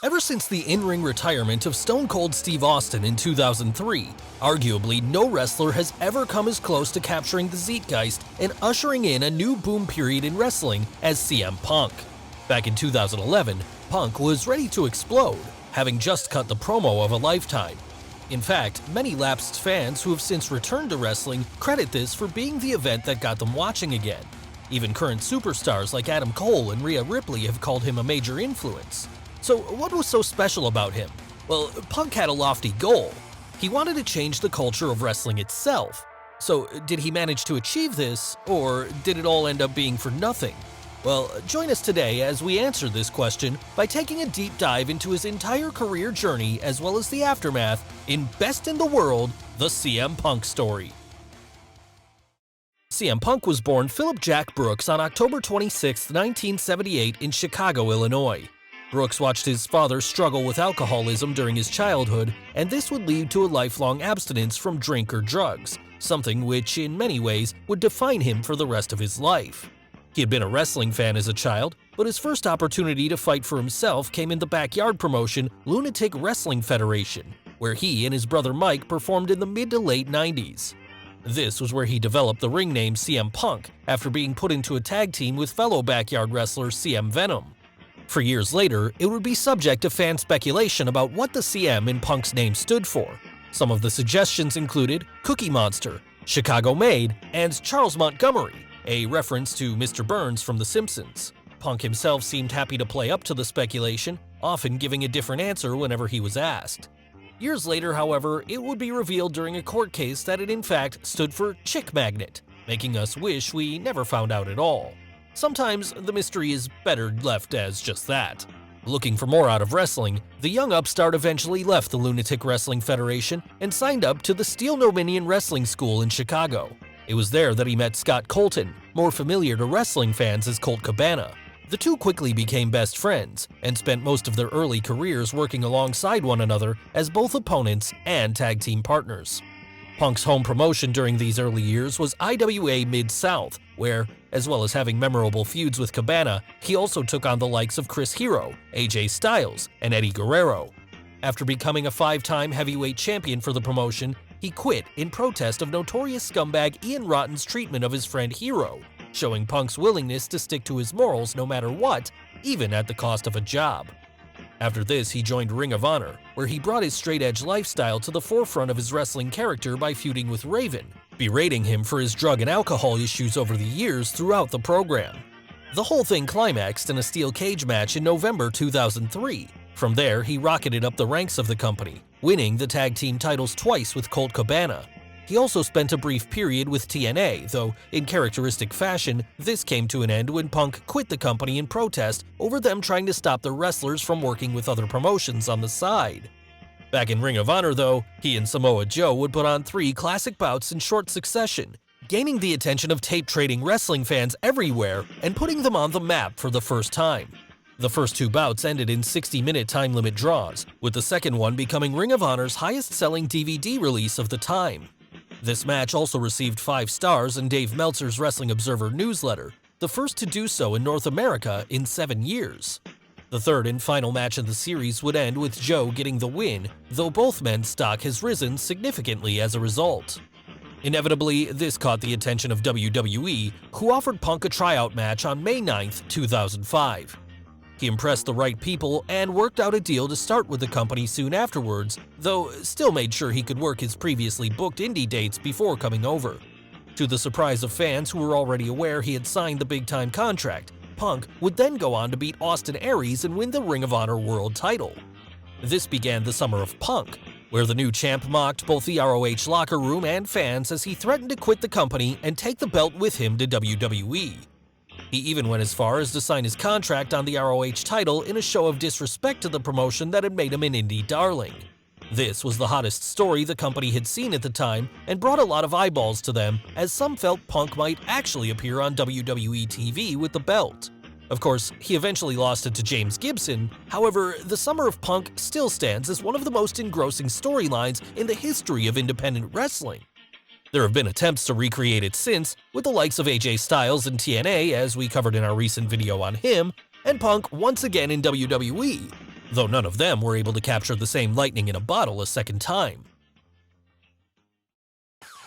Ever since the in-ring retirement of Stone Cold Steve Austin in 2003, arguably no wrestler has ever come as close to capturing the zeitgeist and ushering in a new boom period in wrestling as CM Punk. Back in 2011, Punk was ready to explode, having just cut the promo of a lifetime. In fact, many lapsed fans who have since returned to wrestling credit this for being the event that got them watching again. Even current superstars like Adam Cole and Rhea Ripley have called him a major influence. So what was so special about him? Well, Punk had a lofty goal. He wanted to change the culture of wrestling itself. So did he manage to achieve this, or did it all end up being for nothing? Well, join us today as we answer this question by taking a deep dive into his entire career journey as well as the aftermath in Best in the World, the CM Punk story. CM Punk was born Philip Jack Brooks on October 26, 1978 in Chicago, Illinois. Brooks watched his father struggle with alcoholism during his childhood, and this would lead to a lifelong abstinence from drink or drugs, something which in many ways would define him for the rest of his life. He had been a wrestling fan as a child, but his first opportunity to fight for himself came in the backyard promotion Lunatic Wrestling Federation, where he and his brother Mike performed in the mid to late 90s. This was where he developed the ring name CM Punk after being put into a tag team with fellow backyard wrestler CM Venom. For years later, it would be subject to fan speculation about what the CM in Punk's name stood for. Some of the suggestions included Cookie Monster, Chicago Made, and Charles Montgomery, a reference to Mr. Burns from The Simpsons. Punk himself seemed happy to play up to the speculation, often giving a different answer whenever he was asked. Years later, however, it would be revealed during a court case that it in fact stood for Chick Magnet, making us wish we never found out at all. Sometimes the mystery is better left as just that. Looking for more out of wrestling, the young upstart eventually left the Lunatic Wrestling Federation and signed up to the Steel Dominion Wrestling School in Chicago. It was there that he met Scott Colton, more familiar to wrestling fans as Colt Cabana. The two quickly became best friends and spent most of their early careers working alongside one another as both opponents and tag team partners. Punk's home promotion during these early years was IWA Mid-South, where, as well as having memorable feuds with Cabana, he also took on the likes of Chris Hero, AJ Styles, and Eddie Guerrero. After becoming a 5-time heavyweight champion for the promotion, he quit in protest of notorious scumbag Ian Rotten's treatment of his friend Hero, showing Punk's willingness to stick to his morals no matter what, even at the cost of a job. After this, he joined Ring of Honor, where he brought his straight-edge lifestyle to the forefront of his wrestling character by feuding with Raven, berating him for his drug and alcohol issues over the years throughout the program. The whole thing climaxed in a steel cage match in November 2003. From there, he rocketed up the ranks of the company, winning the tag team titles twice with Colt Cabana. He also spent a brief period with TNA, though in characteristic fashion, this came to an end when Punk quit the company in protest over them trying to stop the wrestlers from working with other promotions on the side. Back in Ring of Honor, though, he and Samoa Joe would put on 3 classic bouts in short succession, gaining the attention of tape-trading wrestling fans everywhere and putting them on the map for the first time. The first 2 bouts ended in 60-minute time-limit draws, with the second one becoming Ring of Honor's highest-selling DVD release of the time. This match also received 5 stars in Dave Meltzer's Wrestling Observer newsletter, the first to do so in North America in 7 years. The third and final match of the series would end with Joe getting the win, though both men's stock has risen significantly as a result. Inevitably, this caught the attention of WWE, who offered Punk a tryout match on May 9, 2005. He impressed the right people and worked out a deal to start with the company soon afterwards, though still made sure he could work his previously booked indie dates before coming over. To the surprise of fans who were already aware he had signed the big-time contract, Punk would then go on to beat Austin Aries and win the Ring of Honor World title. This began the summer of Punk, where the new champ mocked both the ROH locker room and fans as he threatened to quit the company and take the belt with him to WWE. He even went as far as to sign his contract on the ROH title in a show of disrespect to the promotion that had made him an indie darling. This was the hottest story the company had seen at the time and brought a lot of eyeballs to them, as some felt Punk might actually appear on WWE TV with the belt. Of course, he eventually lost it to James Gibson. However, the Summer of Punk still stands as one of the most engrossing storylines in the history of independent wrestling. There have been attempts to recreate it since, with the likes of AJ Styles and TNA, as we covered in our recent video on him, and Punk once again in WWE. though none of them were able to capture the same lightning in a bottle a second time.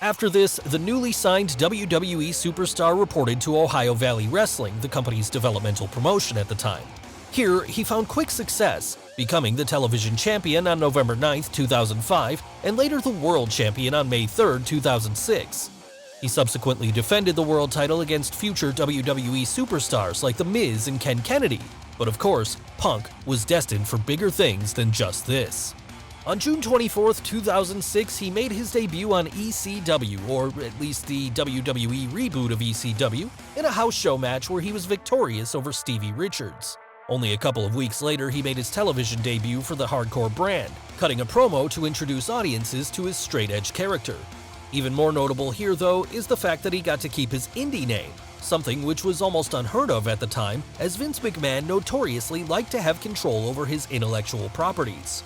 After this, the newly signed WWE superstar reported to Ohio Valley Wrestling, the company's developmental promotion at the time. Here, he found quick success, becoming the television champion on November 9, 2005, and later the world champion on May 3, 2006. He subsequently defended the world title against future WWE superstars like The Miz and Ken Kennedy, but of course, Punk was destined for bigger things than just this. On June 24, 2006, he made his debut on ECW, or at least the WWE reboot of ECW, in a house show match where he was victorious over Stevie Richards. Only a couple of weeks later, he made his television debut for the Hardcore brand, cutting a promo to introduce audiences to his straight-edge character. Even more notable here, though, is the fact that he got to keep his indie name, something which was almost unheard of at the time, as Vince McMahon notoriously liked to have control over his intellectual properties.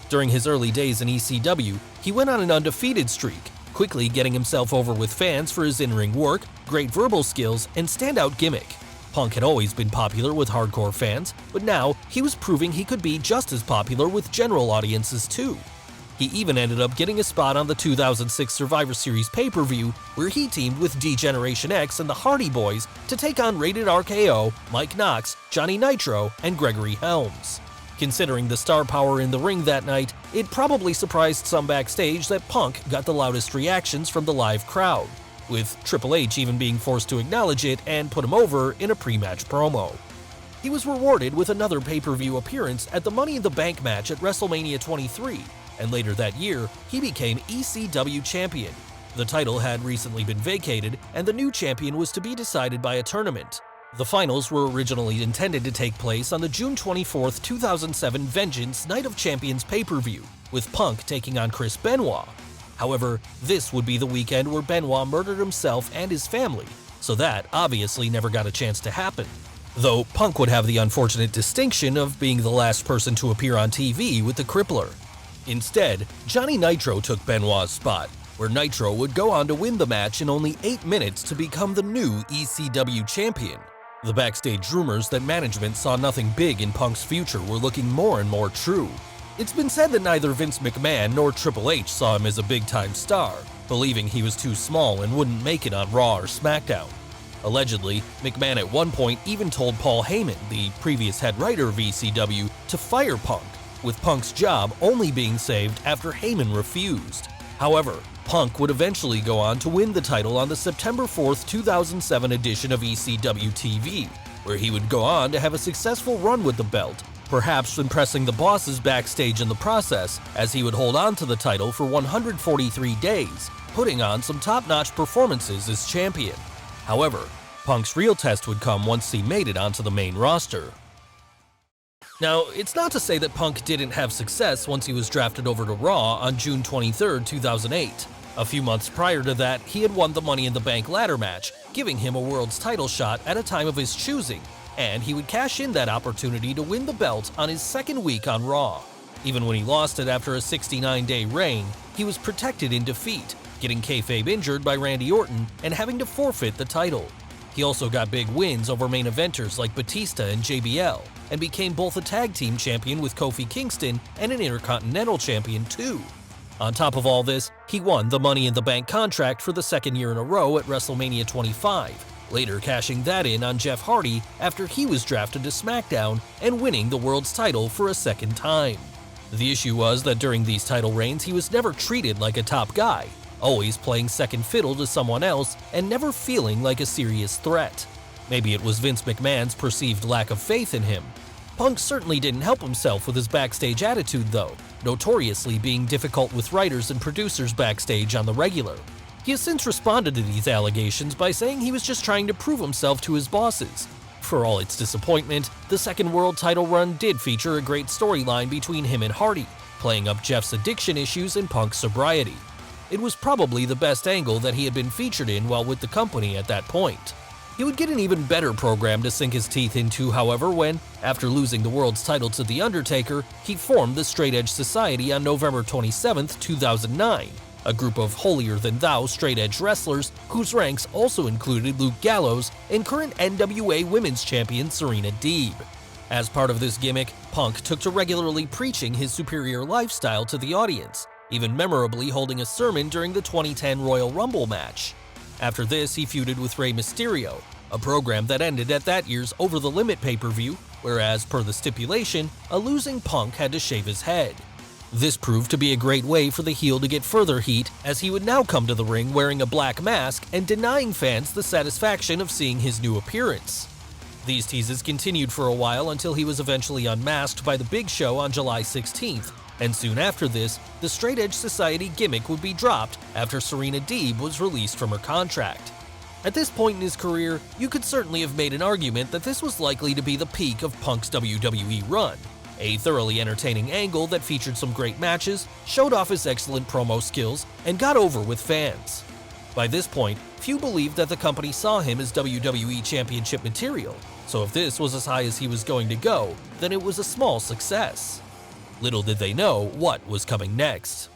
During his early days in ECW, he went on an undefeated streak, quickly getting himself over with fans for his in-ring work, great verbal skills, and standout gimmick. Punk had always been popular with hardcore fans, but now he was proving he could be just as popular with general audiences too. He even ended up getting a spot on the 2006 Survivor Series pay-per-view, where he teamed with D-Generation X and the Hardy Boys to take on Rated RKO, Mike Knox, Johnny Nitro, and Gregory Helms. Considering the star power in the ring that night, it probably surprised some backstage that Punk got the loudest reactions from the live crowd, with Triple H even being forced to acknowledge it and put him over in a pre-match promo. He was rewarded with another pay-per-view appearance at the Money in the Bank match at WrestleMania 23, and later that year, he became ECW champion. The title had recently been vacated, and the new champion was to be decided by a tournament. The finals were originally intended to take place on the June 24, 2007 Vengeance Night of Champions pay-per-view, with Punk taking on Chris Benoit. However, this would be the weekend where Benoit murdered himself and his family, so that obviously never got a chance to happen. Though Punk would have the unfortunate distinction of being the last person to appear on TV with the Crippler. Instead, Johnny Nitro took Benoit's spot, where Nitro would go on to win the match in only 8 minutes to become the new ECW champion. The backstage rumors that management saw nothing big in Punk's future were looking more and more true. It's been said that neither Vince McMahon nor Triple H saw him as a big-time star, believing he was too small and wouldn't make it on Raw or SmackDown. Allegedly, McMahon at one point even told Paul Heyman, the previous head writer of ECW, to fire Punk, with Punk's job only being saved after Heyman refused. However, Punk would eventually go on to win the title on the September 4, 2007 edition of ECW TV, where he would go on to have a successful run with the belt, perhaps impressing the bosses backstage in the process, as he would hold on to the title for 143 days, putting on some top-notch performances as champion. However, Punk's real test would come once he made it onto the main roster. Now, it's not to say that Punk didn't have success once he was drafted over to Raw on June 23, 2008. A few months prior to that, he had won the Money in the Bank ladder match, giving him a world's title shot at a time of his choosing, and he would cash in that opportunity to win the belt on his second week on Raw. Even when he lost it after a 69-day reign, he was protected in defeat, getting kayfabe injured by Randy Orton and having to forfeit the title. He also got big wins over main eventers like Batista and JBL, and became both a tag team champion with Kofi Kingston and an Intercontinental champion too. On top of all this, he won the Money in the Bank contract for the second year in a row at WrestleMania 25, later cashing that in on Jeff Hardy after he was drafted to SmackDown and winning the world's title for a second time. The issue was that during these title reigns he was never treated like a top guy, always playing second fiddle to someone else and never feeling like a serious threat. Maybe it was Vince McMahon's perceived lack of faith in him. Punk certainly didn't help himself with his backstage attitude though, notoriously being difficult with writers and producers backstage on the regular. He has since responded to these allegations by saying he was just trying to prove himself to his bosses. For all its disappointment, the second world title run did feature a great storyline between him and Hardy, playing up Jeff's addiction issues and Punk's sobriety. It was probably the best angle that he had been featured in while with the company at that point. He would get an even better program to sink his teeth into, however, when, after losing the world's title to The Undertaker, he formed the Straight Edge Society on November 27, 2009, a group of holier-than-thou straight edge wrestlers whose ranks also included Luke Gallows and current NWA Women's Champion Serena Deeb. As part of this gimmick, Punk took to regularly preaching his superior lifestyle to the audience, even memorably holding a sermon during the 2010 Royal Rumble match. After this, he feuded with Rey Mysterio, a program that ended at that year's Over the Limit pay-per-view, where as per the stipulation, a losing Punk had to shave his head. This proved to be a great way for the heel to get further heat, as he would now come to the ring wearing a black mask and denying fans the satisfaction of seeing his new appearance. These teases continued for a while until he was eventually unmasked by The Big Show on July 16th, and soon after this, the Straight Edge Society gimmick would be dropped after Serena Deeb was released from her contract. At this point in his career, you could certainly have made an argument that this was likely to be the peak of Punk's WWE run. A thoroughly entertaining angle that featured some great matches, showed off his excellent promo skills, and got over with fans. By this point, few believed that the company saw him as WWE Championship material, so if this was as high as he was going to go, then it was a small success. Little did they know what was coming next.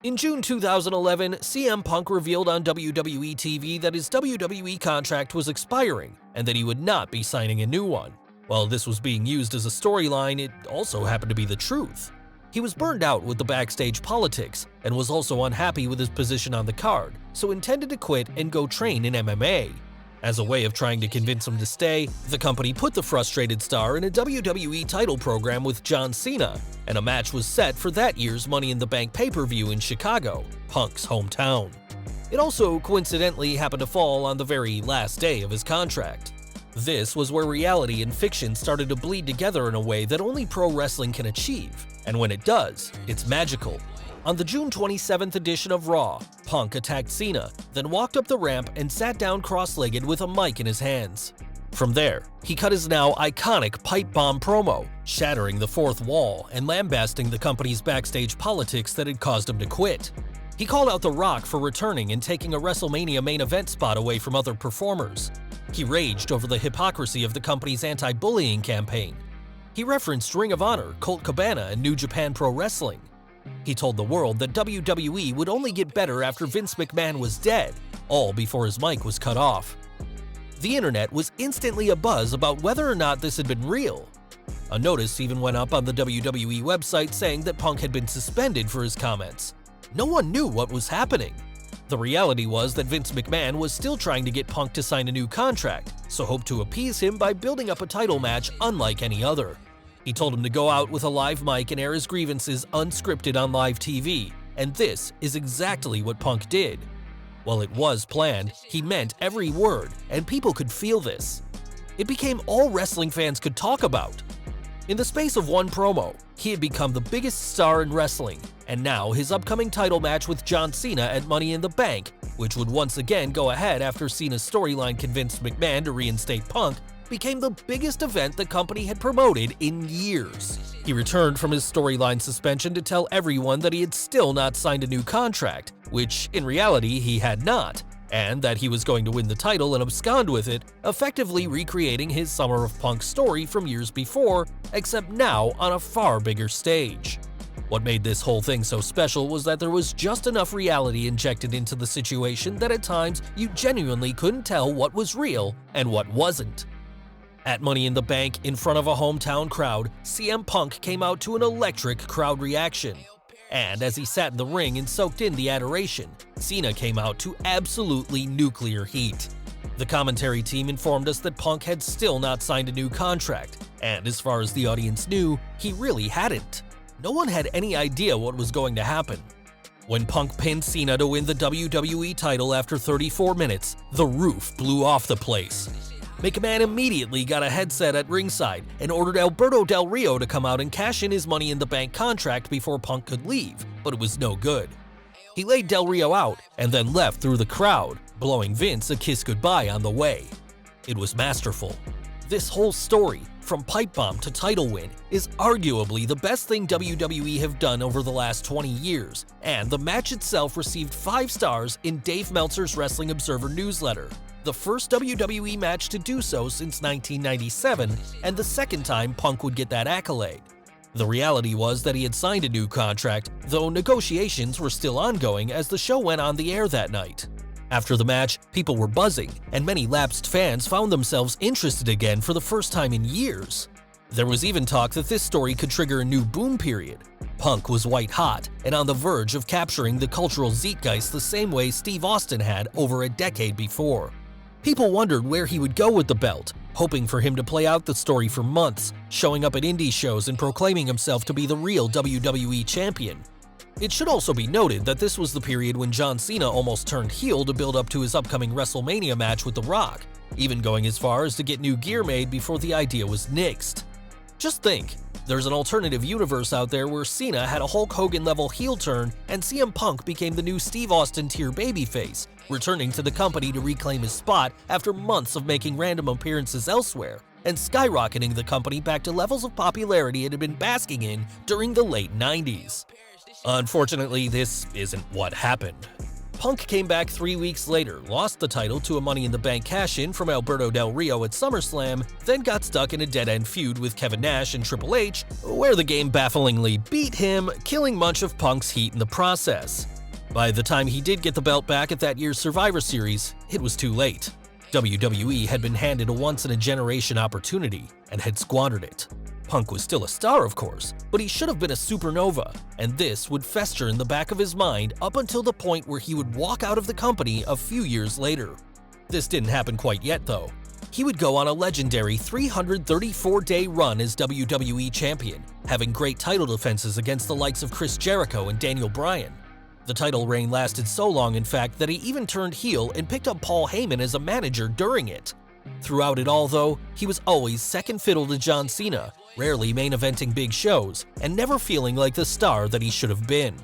In June 2011, CM Punk revealed on WWE TV that his WWE contract was expiring and that he would not be signing a new one. While this was being used as a storyline, it also happened to be the truth. He was burned out with the backstage politics and was also unhappy with his position on the card, so intended to quit and go train in MMA. As a way of trying to convince him to stay, the company put the frustrated star in a WWE title program with John Cena, and a match was set for that year's Money in the Bank pay-per-view in Chicago, Punk's hometown. It also coincidentally happened to fall on the very last day of his contract. This was where reality and fiction started to bleed together in a way that only pro wrestling can achieve, and when it does, it's magical. On the June 27th edition of Raw, Punk attacked Cena, then walked up the ramp and sat down cross-legged with a mic in his hands. From there, he cut his now iconic pipe bomb promo, shattering the fourth wall and lambasting the company's backstage politics that had caused him to quit. He called out The Rock for returning and taking a WrestleMania main event spot away from other performers. He raged over the hypocrisy of the company's anti-bullying campaign. He referenced Ring of Honor, Colt Cabana, and New Japan Pro Wrestling. He told the world that WWE would only get better after Vince McMahon was dead, all before his mic was cut off. The internet was instantly abuzz about whether or not this had been real. A notice even went up on the WWE website saying that Punk had been suspended for his comments. No one knew what was happening. The reality was that Vince McMahon was still trying to get Punk to sign a new contract, so hoped to appease him by building up a title match unlike any other. He told him to go out with a live mic and air his grievances unscripted on live TV, and this is exactly what Punk did. While it was planned, he meant every word, and people could feel this. It became all wrestling fans could talk about. In the space of one promo, he had become the biggest star in wrestling, and now his upcoming title match with John Cena at Money in the Bank, which would once again go ahead after Cena's storyline convinced McMahon to reinstate Punk, became the biggest event the company had promoted in years. He returned from his storyline suspension to tell everyone that he had still not signed a new contract, which in reality he had not, and that he was going to win the title and abscond with it, effectively recreating his Summer of Punk story from years before, except now on a far bigger stage. What made this whole thing so special was that there was just enough reality injected into the situation that at times you genuinely couldn't tell what was real and what wasn't. At Money in the Bank, in front of a hometown crowd, CM Punk came out to an electric crowd reaction. And as he sat in the ring and soaked in the adoration, Cena came out to absolutely nuclear heat. The commentary team informed us that Punk had still not signed a new contract, and as far as the audience knew, he really hadn't. No one had any idea what was going to happen. When Punk pinned Cena to win the WWE title after 34 minutes, the roof blew off the place. McMahon immediately got a headset at ringside and ordered Alberto Del Rio to come out and cash in his Money in the Bank contract before Punk could leave, but it was no good. He laid Del Rio out and then left through the crowd, blowing Vince a kiss goodbye on the way. It was masterful. This whole story, from pipe bomb to title win, is arguably the best thing WWE have done over the last 20 years, and the match itself received 5 stars in Dave Meltzer's Wrestling Observer newsletter, the first WWE match to do so since 1997, and the second time Punk would get that accolade. The reality was that he had signed a new contract, though negotiations were still ongoing as the show went on the air that night. After the match, people were buzzing, and many lapsed fans found themselves interested again for the first time in years. There was even talk that this story could trigger a new boom period. Punk was white hot and on the verge of capturing the cultural zeitgeist the same way Steve Austin had over a decade before. People wondered where he would go with the belt, hoping for him to play out the story for months, showing up at indie shows and proclaiming himself to be the real WWE champion. It should also be noted that this was the period when John Cena almost turned heel to build up to his upcoming WrestleMania match with The Rock, even going as far as to get new gear made before the idea was nixed. Just think, there's an alternative universe out there where Cena had a Hulk Hogan-level heel turn and CM Punk became the new Steve Austin tier babyface, returning to the company to reclaim his spot after months of making random appearances elsewhere, and skyrocketing the company back to levels of popularity it had been basking in during the late 90s. Unfortunately, this isn't what happened. Punk came back 3 weeks later, lost the title to a Money in the Bank cash-in from Alberto Del Rio at SummerSlam, then got stuck in a dead-end feud with Kevin Nash and Triple H, where the game bafflingly beat him, killing much of Punk's heat in the process. By the time he did get the belt back at that year's Survivor Series, it was too late. WWE had been handed a once-in-a-generation opportunity and had squandered it. Punk was still a star, of course, but he should have been a supernova, and this would fester in the back of his mind up until the point where he would walk out of the company a few years later. This didn't happen quite yet, though. He would go on a legendary 334-day run as WWE champion, having great title defenses against the likes of Chris Jericho and Daniel Bryan. The title reign lasted so long, in fact, that he even turned heel and picked up Paul Heyman as a manager during it. Throughout it all, though, he was always second fiddle to John Cena, rarely main eventing big shows, and never feeling like the star that he should have been.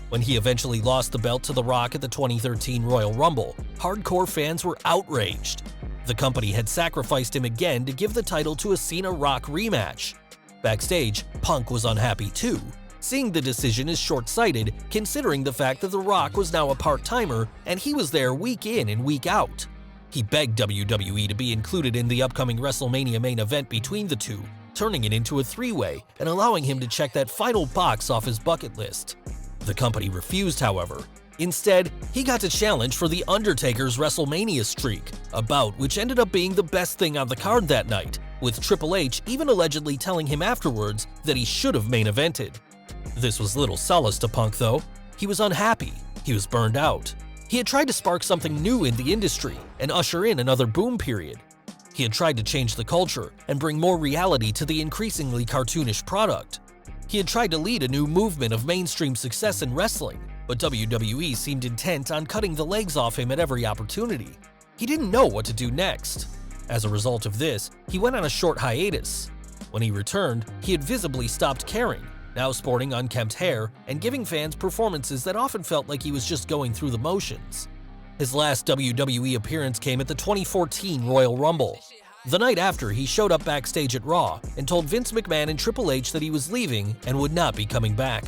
When he eventually lost the belt to The Rock at the 2013 Royal Rumble, hardcore fans were outraged. The company had sacrificed him again to give the title to a Cena-Rock rematch. Backstage, Punk was unhappy too, seeing the decision as short-sighted considering the fact that The Rock was now a part-timer and he was there week in and week out. He begged WWE to be included in the upcoming WrestleMania main event between the two, turning it into a three-way and allowing him to check that final box off his bucket list. The company refused, however. Instead, he got to challenge for The Undertaker's WrestleMania streak, a bout which ended up being the best thing on the card that night, with Triple H even allegedly telling him afterwards that he should have main evented. This was little solace to Punk, though. He was unhappy. He was burned out. He had tried to spark something new in the industry and usher in another boom period. He had tried to change the culture and bring more reality to the increasingly cartoonish product. He had tried to lead a new movement of mainstream success in wrestling, but WWE seemed intent on cutting the legs off him at every opportunity. He didn't know what to do next. As a result of this, he went on a short hiatus. When he returned, he had visibly stopped caring, now sporting unkempt hair and giving fans performances that often felt like he was just going through the motions. His last WWE appearance came at the 2014 Royal Rumble. The night after, he showed up backstage at Raw and told Vince McMahon and Triple H that he was leaving and would not be coming back.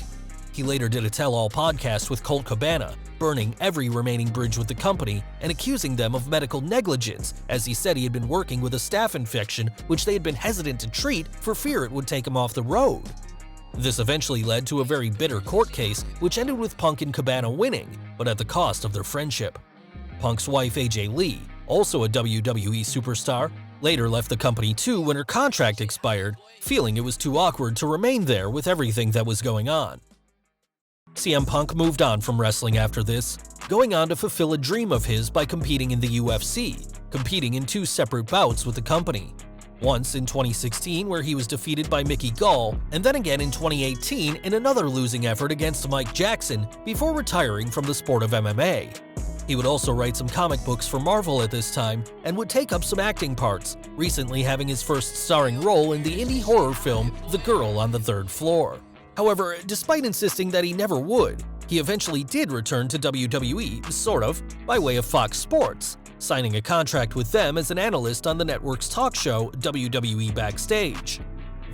He later did a tell-all podcast with Colt Cabana, burning every remaining bridge with the company and accusing them of medical negligence, as he said he had been working with a staph infection which they had been hesitant to treat for fear it would take him off the road. This eventually led to a very bitter court case which ended with Punk and Cabana winning, but at the cost of their friendship. Punk's wife AJ Lee, also a WWE superstar, later left the company too when her contract expired, feeling it was too awkward to remain there with everything that was going on. CM Punk moved on from wrestling after this, going on to fulfill a dream of his by competing in the UFC, competing in 2 separate bouts with the company. Once in 2016 where he was defeated by Mickey Gall, and then again in 2018 in another losing effort against Mike Jackson before retiring from the sport of MMA. He would also write some comic books for Marvel at this time and would take up some acting parts, recently having his first starring role in the indie horror film The Girl on the Third Floor. However, despite insisting that he never would, he eventually did return to WWE, sort of, by way of Fox Sports, signing a contract with them as an analyst on the network's talk show WWE Backstage.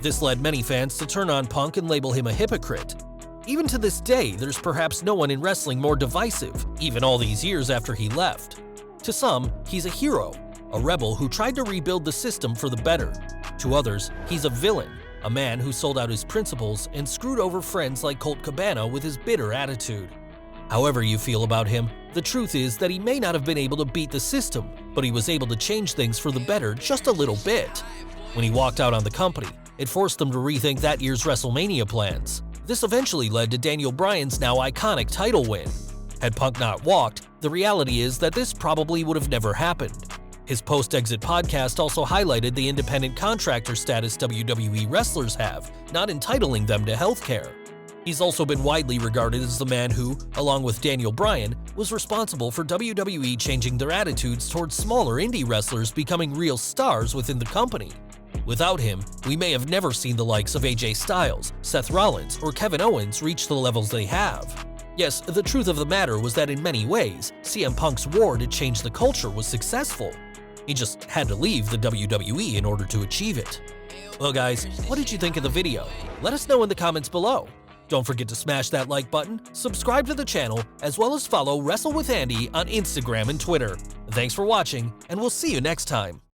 This led many fans to turn on Punk and label him a hypocrite. Even to this day, there's perhaps no one in wrestling more divisive, even all these years after he left. To some, he's a hero, a rebel who tried to rebuild the system for the better. To others, he's a villain, a man who sold out his principles and screwed over friends like Colt Cabana with his bitter attitude. However you feel about him, the truth is that he may not have been able to beat the system, but he was able to change things for the better just a little bit. When he walked out on the company, it forced him to rethink that year's WrestleMania plans. This eventually led to Daniel Bryan's now iconic title win. Had Punk not walked, the reality is that this probably would have never happened. His post-exit podcast also highlighted the independent contractor status WWE wrestlers have, not entitling them to healthcare. He's also been widely regarded as the man who, along with Daniel Bryan, was responsible for WWE changing their attitudes towards smaller indie wrestlers becoming real stars within the company. Without him, we may have never seen the likes of AJ Styles, Seth Rollins, or Kevin Owens reach the levels they have. Yes, the truth of the matter was that in many ways, CM Punk's war to change the culture was successful. He just had to leave the WWE in order to achieve it. Well guys, what did you think of the video? Let us know in the comments below. Don't forget to smash that like button, subscribe to the channel, as well as follow Wrestle with Andy on Instagram and Twitter. Thanks for watching, and we'll see you next time.